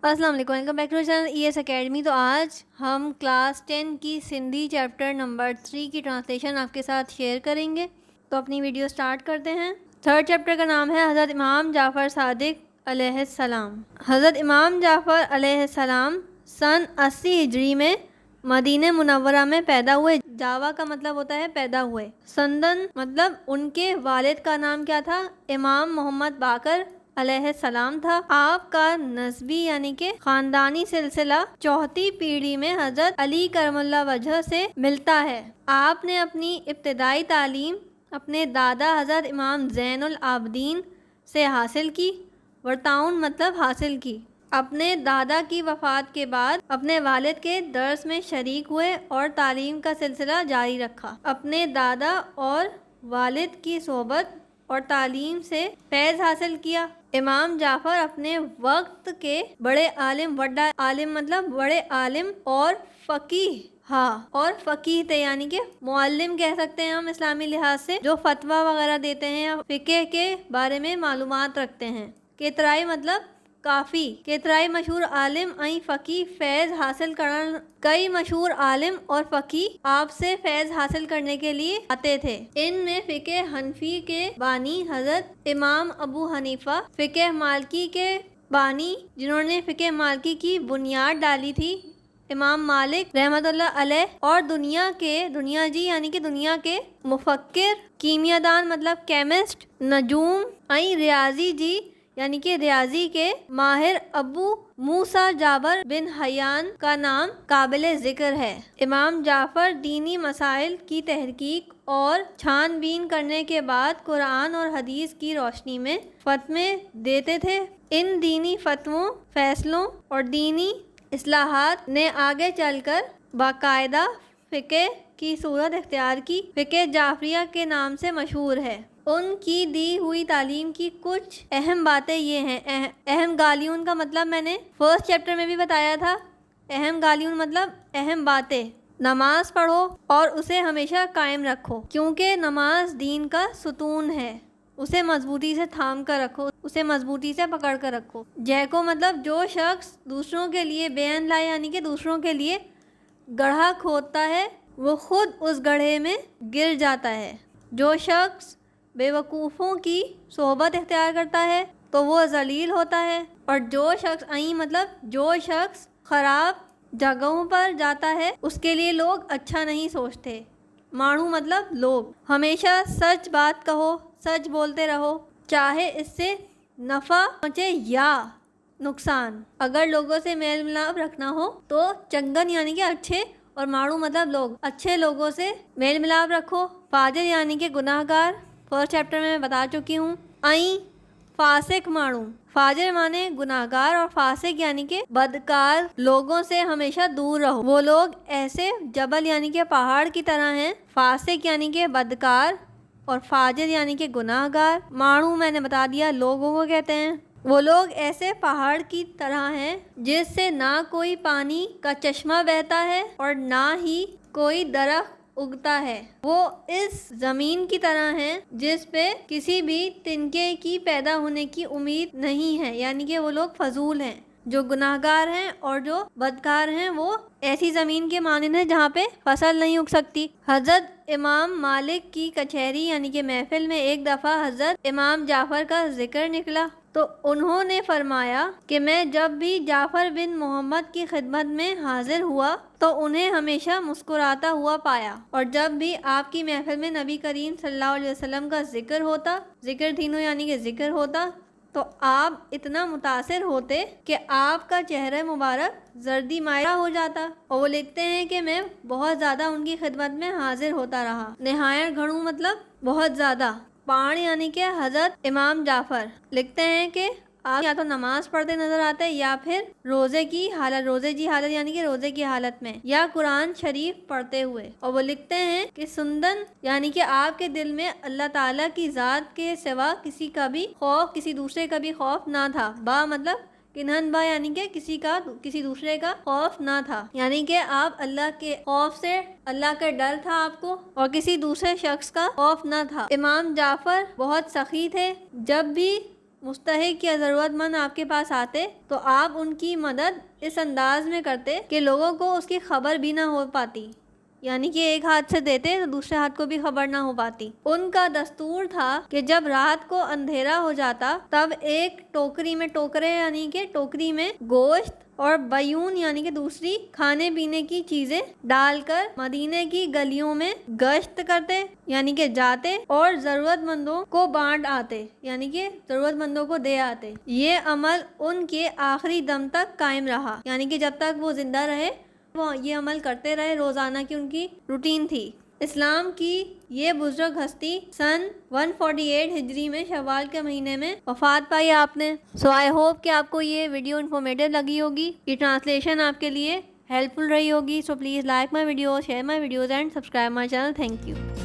السلام علیکم، welcome back to channel E S academy. تو آج ہم کلاس 10 کی سندھی چیپٹر نمبر 3 کی ٹرانسلیشن آپ کے ساتھ شیئر کریں گے۔ تو اپنی ویڈیو سٹارٹ کرتے ہیں۔ تھرڈ چیپٹر کا نام ہے حضرت امام جعفر صادق علیہ السلام۔ حضرت امام جعفر علیہ السلام سن 80 ہجری میں مدینہ منورہ میں پیدا ہوئے۔ جاوا کا مطلب ہوتا ہے پیدا ہوئے۔ سندن مطلب ان کے والد کا نام کیا تھا؟ امام محمد باقر علیہ السلام تھا۔ آپ کا نسبی یعنی کہ خاندانی سلسلہ چوتھی پیڑھی میں حضرت علی کرم اللہ وجہ سے ملتا ہے۔ آپ نے اپنی ابتدائی تعلیم اپنے دادا حضرت امام زین العابدین سے حاصل کی۔ ورتاؤن مطلب حاصل کی۔ اپنے دادا کی وفات کے بعد اپنے والد کے درس میں شریک ہوئے اور تعلیم کا سلسلہ جاری رکھا۔ اپنے دادا اور والد کی صحبت اور تعلیم سے فیض حاصل کیا۔ امام جعفر اپنے وقت کے بڑے عالم، وڈا عالم مطلب بڑے عالم اور فقیہ تھے، یعنی کہ معلم کہہ سکتے ہیں ہم اسلامی لحاظ سے، جو فتویٰ وغیرہ دیتے ہیں، فقہ کے بارے میں معلومات رکھتے ہیں۔ کترائی مطلب کافی، کترائی مشہور عالم این فقیہ فیض حاصل کرن، کئی مشہور عالم اور فقیہ آپ سے فیض حاصل کرنے کے لیے آتے تھے۔ ان میں فقہ حنفی کے بانی حضرت امام ابو حنیفہ، فقہ مالکی کے بانی جنہوں نے فقہ مالکی کی بنیاد ڈالی تھی، امام مالک رحمۃ اللہ علیہ، اور دنیا کے مفکر، کیمیا دان مطلب کیمسٹ، نجوم این ریاضی جی یعنی کہ ریاضی کے ماہر ابو موسیٰ جابر بن حیان کا نام قابل ذکر ہے۔ امام جعفر دینی مسائل کی تحقیق اور چھان بین کرنے کے بعد قرآن اور حدیث کی روشنی میں فتوے دیتے تھے۔ ان دینی فتووں، فیصلوں اور دینی اصلاحات نے آگے چل کر باقاعدہ فقہ کی صورت اختیار کی۔ فقہ جعفریہ کے نام سے مشہور ہے۔ ان کی دی ہوئی تعلیم کی کچھ اہم باتیں یہ ہیں۔ اہم گالیون کا مطلب میں نے فرسٹ چیپٹر میں بھی بتایا تھا۔ اہم گالیون مطلب اہم باتیں۔ نماز پڑھو اور اسے ہمیشہ قائم رکھو، کیونکہ نماز دین کا ستون ہے۔ اسے مضبوطی سے تھام کر رکھو، اسے مضبوطی سے پکڑ کر رکھو۔ جیکو مطلب جو شخص دوسروں کے لیے بین لائے، یعنی کہ دوسروں کے لیے گڑھا کھودتا ہے وہ خود اس گڑھے میں گر جاتا ہے۔ جو شخص بے وقوفوں کی صحبت اختیار کرتا ہے تو وہ ذلیل ہوتا ہے، اور جو شخص خراب جگہوں پر جاتا ہے اس کے لیے لوگ اچھا نہیں سوچتے۔ مانو مطلب لوگ۔ ہمیشہ سچ بات کہو، سچ بولتے رہو، چاہے اس سے نفع پہنچے یا نقصان۔ اگر لوگوں سے میل ملاپ رکھنا ہو تو چنگن یعنی کہ اچھے، اور مانو مطلب لوگ، اچھے لوگوں سے میل ملاپ رکھو۔ فاجر یعنی کہ گناہ گار، فرسٹ چیپٹر میں بتا چکی ہوں۔ این فاسق مانو، فاجر مانے گناہ گار اور فاسق یعنی کہ بدکار لوگوں سے ہمیشہ دور رہو۔ وہ لوگ ایسے جبل یعنی کہ پہاڑ کی طرح ہیں۔ فاسق یعنی کہ بدکار اور فاجر یعنی کہ گناہ گار۔ مانو میں نے بتا دیا لوگوں کو کہتے ہیں۔ وہ لوگ ایسے پہاڑ کی طرح ہیں جس سے نہ کوئی پانی کا چشمہ بہتا ہے اور نہ ہی کوئی درخت اگتا ہے۔ وہ اس زمین کی طرح ہیں جس پہ کسی بھی تنکے کی پیدا ہونے کی امید نہیں ہے، یعنی کہ وہ لوگ فضول ہیں۔ جو گناہ گار ہیں اور جو بدکار ہیں وہ ایسی زمین کے مانند ہیں جہاں پہ فصل نہیں اگ سکتی۔ حضرت امام مالک کی کچہری یعنی کہ محفل میں ایک دفعہ حضرت امام جعفر کا ذکر نکلا تو انہوں نے فرمایا کہ میں جب بھی جعفر بن محمد کی خدمت میں حاضر ہوا تو انہیں ہمیشہ مسکراتا ہوا پایا، اور جب بھی آپ کی محفل میں نبی کریم صلی اللہ علیہ وسلم کا ذکر ہوتا، ذکر تینوں یعنی کہ ذکر ہوتا، تو آپ اتنا متاثر ہوتے کہ آپ کا چہرہ مبارک زردی مائلہ ہو جاتا۔ اور وہ لکھتے ہیں کہ میں بہت زیادہ ان کی خدمت میں حاضر ہوتا رہا۔ نہایت گھڑوں مطلب بہت زیادہ۔ پان یعنی کہ حضرت امام جعفر لکھتے ہیں کہ آپ یا تو نماز پڑھتے نظر آتے یا پھر روزے کی حالت یعنی کہ روزے کی حالت میں، یا قرآن شریف پڑھتے ہوئے۔ اور وہ لکھتے ہیں کہ سندن یعنی کہ آپ کے دل میں اللہ تعالیٰ کی ذات کے سوا کسی دوسرے کا بھی خوف نہ تھا۔ با مطلب کنہن با یعنی کہ کسی دوسرے کا خوف نہ تھا، یعنی کہ آپ اللہ کے خوف سے، اللہ کا ڈر تھا آپ کو، اور کسی دوسرے شخص کا خوف نہ تھا۔ امام جعفر بہت سخی تھے۔ جب بھی مستحق یا ضرورت مند آپ کے پاس آتے تو آپ ان کی مدد اس انداز میں کرتے کہ لوگوں کو اس کی خبر بھی نہ ہو پاتی، یعنی کہ ایک ہاتھ سے دیتے تو دوسرے ہاتھ کو بھی خبر نہ ہو پاتی۔ ان کا دستور تھا کہ جب رات کو اندھیرا ہو جاتا تب ایک ٹوکری میں، ٹوکرے یعنی کہ ٹوکری میں گوشت اور بیون یعنی کہ دوسری کھانے پینے کی چیزیں ڈال کر مدینے کی گلیوں میں گشت کرتے، یعنی کہ جاتے اور ضرورت مندوں کو بانٹ آتے، یعنی کہ ضرورت مندوں کو دے آتے۔ یہ عمل ان کے آخری دم تک قائم رہا، یعنی کہ جب تک وہ زندہ رہے وہ یہ عمل کرتے رہے، روزانہ کی ان کی روٹین تھی۔ اسلام کی یہ بزرگ ہستی سن 148 ہجری میں شوال کے مہینے میں وفات پائی آپ نے۔ سو آئی ہوپ کہ آپ کو یہ ویڈیو انفارمیٹیو لگی ہوگی، یہ ٹرانسلیشن آپ کے لیے ہیلپ فل رہی ہوگی۔ So please like my video, share my videos and subscribe my channel. Thank you.